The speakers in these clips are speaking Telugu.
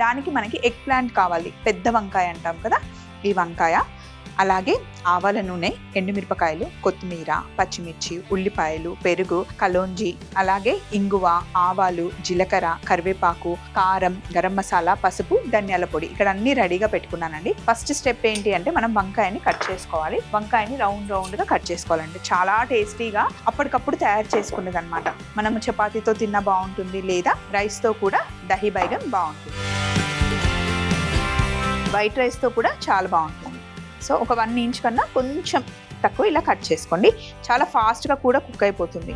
దానికి మనకి ఎగ్ ప్లాంట్ కావాలి, పెద్ద వంకాయ అంటాం కదా, ఈ వంకాయ, అలాగే ఆవాల నూనె, ఎండుమిరపకాయలు, కొత్తిమీర, పచ్చిమిర్చి, ఉల్లిపాయలు, పెరుగు, కలోంజి, అలాగే ఇంగువ, ఆవాలు, జీలకర్ర, కరివేపాకు, కారం, గరం మసాలా, పసుపు, ధనియాల పొడి. ఇక్కడ అన్ని రెడీగా పెట్టుకున్నానండి. ఫస్ట్ స్టెప్ ఏంటి అంటే మనం వంకాయని కట్ చేసుకోవాలి. వంకాయని రౌండ్ గా కట్ చేసుకోవాలండి. చాలా టేస్టీగా అప్పటికప్పుడు తయారు చేసుకున్నది అనమాట. మనం చపాతీతో తిన్నా బాగుంటుంది, లేదా రైస్ తో కూడా దహి బైగన్ బాగుంటుంది, వైట్ రైస్ తో కూడా చాలా బాగుంటుంది. సో ఒక 1 ఇంచ్ కన్నా కొంచెం తక్కువ ఇలా కట్ చేసుకోండి. చాలా ఫాస్ట్గా కూడా కుక్ అయిపోతుంది.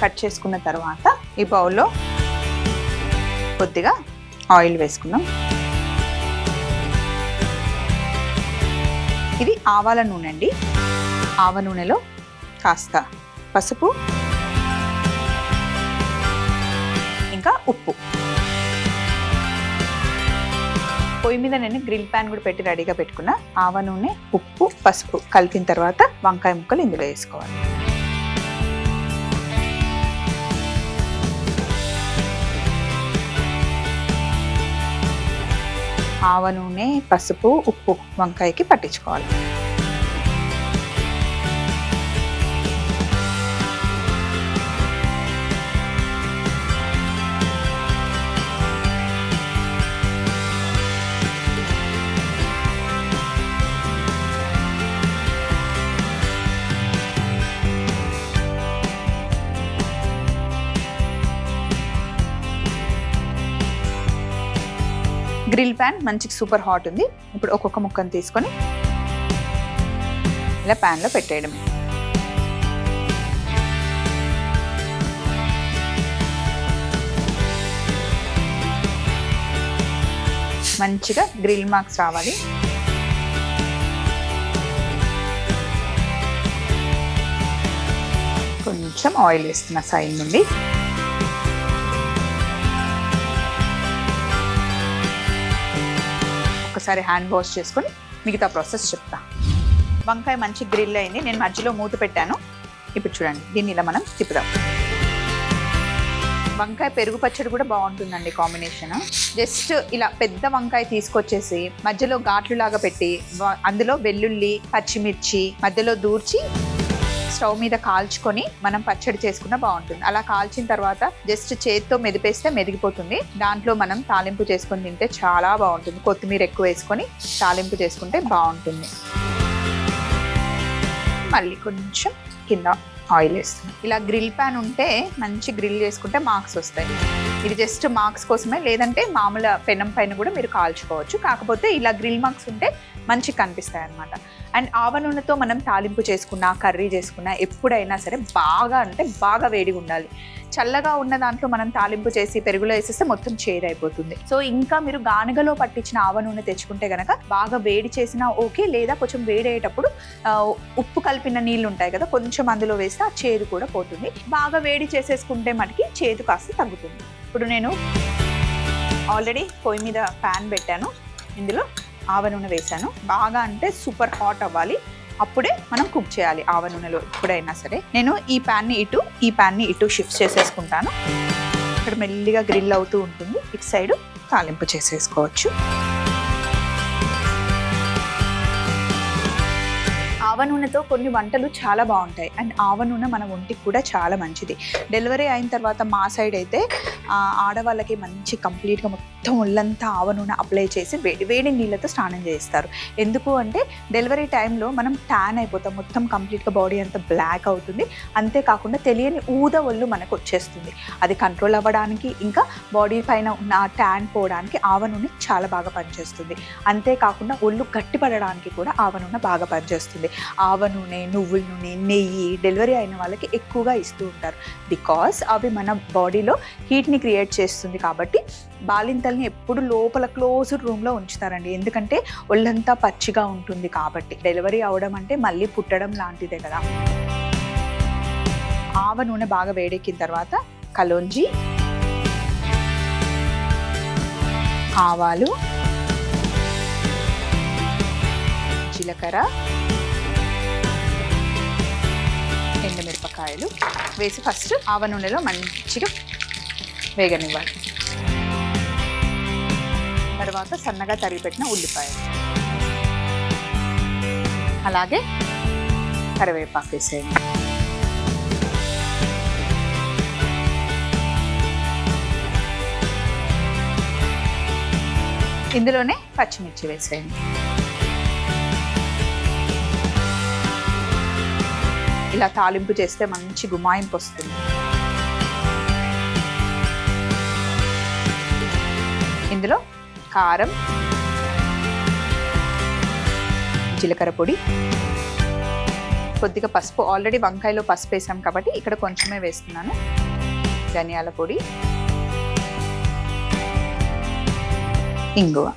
కట్ చేసుకున్న తర్వాత ఈ బౌల్లో కొద్దిగా ఆయిల్ వేసుకుందాం. ఇది ఆవాల నూనె అండి. ఆవ నూనెలో కాస్త పసుపు, ఇంకా ఉప్పు. పొయ్యి మీద నేను గ్రిల్ ప్యాన్ కూడా పెట్టి రెడీగా పెట్టుకున్న. ఆవ నూనె, ఉప్పు, పసుపు కలిపిన తర్వాత వంకాయ ముక్కలు ఇందులో వేసుకోవాలి. ఆవ నూనె, పసుపు, ఉప్పు వంకాయకి పట్టించుకోవాలి. గ్రిల్ ప్యాన్ మంచి సూపర్ హాట్ ఉంది. ఇప్పుడు ఒక్కొక్క ముక్కను తీసుకొని ఇలా ప్యాన్లో పెట్టేయడమే. మంచిగా గ్రిల్ మార్క్స్ రావాలి. కొంచెం ఆయిల్ వేస్తున్న సైడ్ నుండి. ఒకసారి హ్యాండ్ వాష్ చేసుకొని మిగతా ప్రాసెస్ చెప్తా. వంకాయ మంచి గ్రిల్ అయింది. నేను మధ్యలో మూత పెట్టాను. ఇప్పుడు చూడండి, దీన్ని ఇలా మనం తిప్పుదాం. వంకాయ పెరుగు పచ్చడి కూడా బాగుంటుందండి కాంబినేషన్. జస్ట్ ఇలా పెద్ద వంకాయ తీసుకొచ్చేసి మధ్యలో ఘాట్లు లాగా పెట్టి అందులో వెల్లుల్లి, పచ్చిమిర్చి మధ్యలో దూర్చి స్టవ్ మీద కాల్చుకొని మనం పచ్చడి చేసుకున్నా బాగుంటుంది. అలా కాల్చిన తర్వాత జస్ట్ చేతితో మెదిపేస్తే మెదిగిపోతుంది. దాంట్లో మనం తాలింపు చేసుకొని తింటే చాలా బాగుంటుంది. కొత్తిమీర ఎక్కువ వేసుకొని తాలింపు చేసుకుంటే బాగుంటుంది. మళ్ళీ కొంచెం కింద ఆయిల్ వేస్తుంది. ఇలా గ్రిల్ ప్యాన్ ఉంటే మంచి గ్రిల్ చేసుకుంటే మార్క్స్ వస్తాయి. ఇది జస్ట్ మార్క్స్ కోసమే, లేదంటే మామూలు పెనం పైన కూడా మీరు కాల్చుకోవచ్చు. కాకపోతే ఇలా గ్రిల్ మార్క్స్ ఉంటే మంచిగా కనిపిస్తాయి అన్నమాట. అండ్ ఆవ నూనెతో మనం తాలింపు చేసుకున్నా, కర్రీ చేసుకున్నా ఎప్పుడైనా సరే బాగా అంటే బాగా వేడిగా ఉండాలి. చల్లగా ఉన్న దాంట్లో మనం తాలింపు చేసి పెరుగులో వేసేస్తే మొత్తం చేదైపోతుంది. సో ఇంకా మీరు గానుగలో పట్టించిన ఆవ నూనె తెచ్చుకుంటే కనుక బాగా వేడి చేసినా ఓకే, లేదా కొంచెం వేడి అయ్యేటప్పుడు ఉప్పు కలిపిన నీళ్ళు ఉంటాయి కదా, కొంచెం అందులో వేస్తే ఆ చేదు కూడా పోతుంది. బాగా వేడి చేసేసుకుంటే మనకి చేదు కాస్త తగ్గుతుంది. ఇప్పుడు నేను ఆల్రెడీ పొయ్యి మీద ప్యాన్ పెట్టాను. ఇందులో ఆవ నూనె వేసాను. బాగా అంటే సూపర్ హాట్ అవ్వాలి, అప్పుడే మనం కుక్ చేయాలి ఆవ నూనెలో ఎప్పుడైనా సరే. నేను ఈ ప్యాన్ని ఇటు షిఫ్ట్ చేసేసుకుంటాను. ఇక్కడ మెల్లిగా గ్రిల్ అవుతూ ఉంటుంది. ఇటు సైడ్ తాలింపు చేసేసుకోవచ్చు. ఆవ నూనెతో కొన్ని వంటలు చాలా బాగుంటాయి. అండ్ ఆవ నూనె మన ఒంటికి కూడా చాలా మంచిది. డెలివరీ అయిన తర్వాత మా సైడ్ అయితే ఆడవాళ్ళకి మంచి కంప్లీట్గా మొత్తం ఒళ్ళంతా ఆవ నూనె అప్లై చేసి వేడి నీళ్ళతో స్నానం చేస్తారు. ఎందుకు అంటే డెలివరీ టైంలో మనం ట్యాన్ అయిపోతాం, మొత్తం కంప్లీట్గా బాడీ అంతా బ్లాక్ అవుతుంది. అంతేకాకుండా తెలియని ఊద ఒళ్ళు మనకు వచ్చేస్తుంది. అది కంట్రోల్ అవ్వడానికి, ఇంకా బాడీ పైన ఉన్న ట్యాన్ పోవడానికి ఆవ నూనె చాలా బాగా పనిచేస్తుంది. అంతేకాకుండా ఒళ్ళు గట్టిపడడానికి కూడా ఆవ నూనె బాగా పనిచేస్తుంది. ఆవ నూనె, నువ్వుల నూనె, నెయ్యి డెలివరీ అయిన వాళ్ళకి ఎక్కువగా ఇస్తూ ఉంటారు. బికాస్ అవి మన బాడీలో హీట్ని క్రియేట్ చేస్తుంది. కాబట్టి బాలింతల్ని ఎప్పుడు లోపల క్లోజ్డ్ రూమ్లో ఉంచుతారండి. ఎందుకంటే ఒళ్ళంతా పచ్చిగా ఉంటుంది కాబట్టి. డెలివరీ అవడం అంటే మళ్ళీ పుట్టడం లాంటిదే కదా. ఆవ నూనె బాగా వేడెక్కిన తర్వాత కలోంజి, ఆవాలు, జీలకర్ర, ఎండుమిరపకాయలు వేసి ఫస్ట్ ఆవ నూనెలో మంచిగా వేగనివ్వాలి. తర్వాత సన్నగా తరిగిపెట్టిన ఉల్లిపాయలు, అలాగే కరివేపాకు వేసేయండి. ఇందులోనే పచ్చిమిర్చి వేసేయండి. ఇలా తాలింపు చేస్తే మంచి గుమాయింపు వస్తుంది. ఇందులో కారం, జీలకర్ర పొడి, కొద్దిగా పసుపు, ఆల్రెడీ వంకాయలో పసుపు వేసాం కాబట్టి ఇక్కడ కొంచెమే వేస్తున్నాను. ధనియాల పొడి, ఇంగువ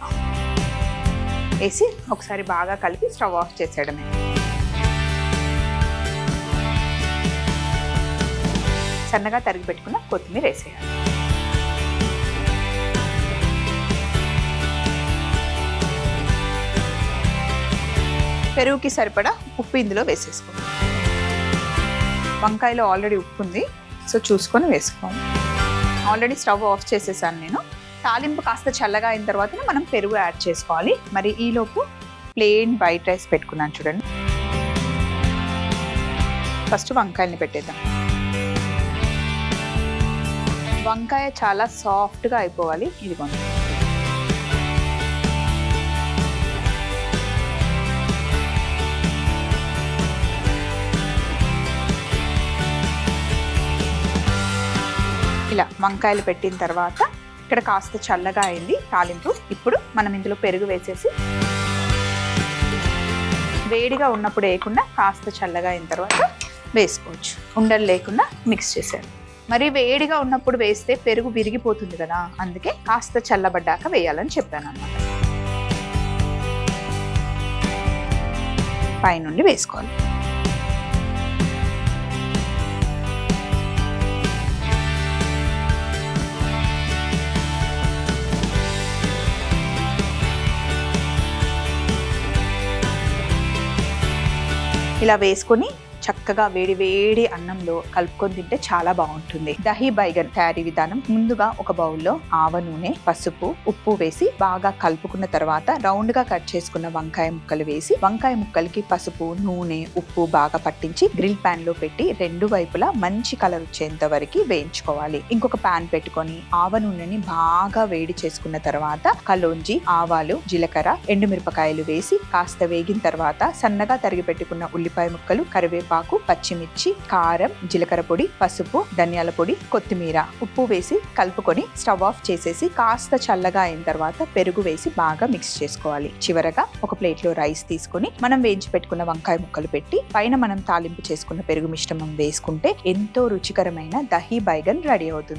వేసి ఒకసారి బాగా కలిపి స్టవ్ ఆఫ్ చేసేయడమే. సన్నగా తరిగి పెట్టుకున్న కొత్తిమీర వేసేయాలి. పెరుగుకి సరిపడా ఉప్పు ఇందులో వేసేసుకోండి. వంకాయలో ఆల్రెడీ ఉప్పు ఉంది, సో చూసుకొని వేసుకోండి. ఆల్రెడీ స్టవ్ ఆఫ్ చేసేసాను నేను. తాలింపు కాస్త చల్లగా అయిన తర్వాత మనం పెరుగు యాడ్ చేసుకోవాలి. మరి ఈలోపు ప్లెయిన్ వైట్ రైస్ పెట్టుకున్నాను చూడండి. ఫస్ట్ వంకాయని పెట్టేద్దాం. వంకాయ చాలా సాఫ్ట్గా అయిపోవాలి. ఇదిగోండి, ఇలా వంకాయలు పెట్టిన తర్వాత ఇక్కడ కాస్త చల్లగా అయింది తాలింపు. ఇప్పుడు మనం ఇందులో పెరుగు వేసేసి వేడిగా ఉన్నప్పుడు వేయకుండా కాస్త చల్లగా అయిన తర్వాత వేసుకోవచ్చు. ఉండలు లేకుండా మిక్స్ చేసేది. మరి వేడిగా ఉన్నప్పుడు వేస్తే పెరుగు విరిగిపోతుంది కదా, అందుకే కాస్త చల్లబడ్డాక వేయాలని చెప్పాను అన్నమాట. పైనుండి వేసుకోవాలి. ఇలా వేసుకొని చక్కగా వేడి వేడి అన్నంలో కలుపుకొని తింటే చాలా బాగుంటుంది. దహీ బైగన్ తయారీ విధానం: ముందుగా ఒక బౌల్లో ఆవ నూనె, పసుపు, ఉప్పు వేసి బాగా కలుపుకున్న తర్వాత రౌండ్ గా కట్ చేసుకున్న వంకాయ ముక్కలు వేసి వంకాయ ముక్కలకి పసుపు, నూనె, ఉప్పు బాగా పట్టించి గ్రిల్ ప్యాన్ లో పెట్టి రెండు వైపులా మంచి కలర్ వచ్చేంత వరకు వేయించుకోవాలి. ఇంకొక ప్యాన్ పెట్టుకొని ఆవ నూనెని బాగా వేడి చేసుకున్న తర్వాత కలోంజి, ఆవాలు, జీలకర్ర, ఎండుమిరపకాయలు వేసి కాస్త వేగిన తర్వాత సన్నగా తరిగి పెట్టుకున్న ఉల్లిపాయ ముక్కలు, కరివేపాకు, పచ్చిమిర్చి, కారం, జీలకర్ర పొడి, పసుపు, ధనియాల పొడి, కొత్తిమీర, ఉప్పు వేసి కలుపుకొని స్టవ్ ఆఫ్ చేసేసి కాస్త చల్లగా అయిన తర్వాత పెరుగు వేసి బాగా మిక్స్ చేసుకోవాలి. చివరగా ఒక ప్లేట్ లో రైస్ తీసుకొని మనం వేయించి పెట్టుకున్న వంకాయ ముక్కలు పెట్టి పైన మనం తాలింపు చేసుకున్న పెరుగు మిశ్రమం వేసుకుంటే ఎంతో రుచికరమైన దహీ బైగన్ రెడీ అవుతుంది.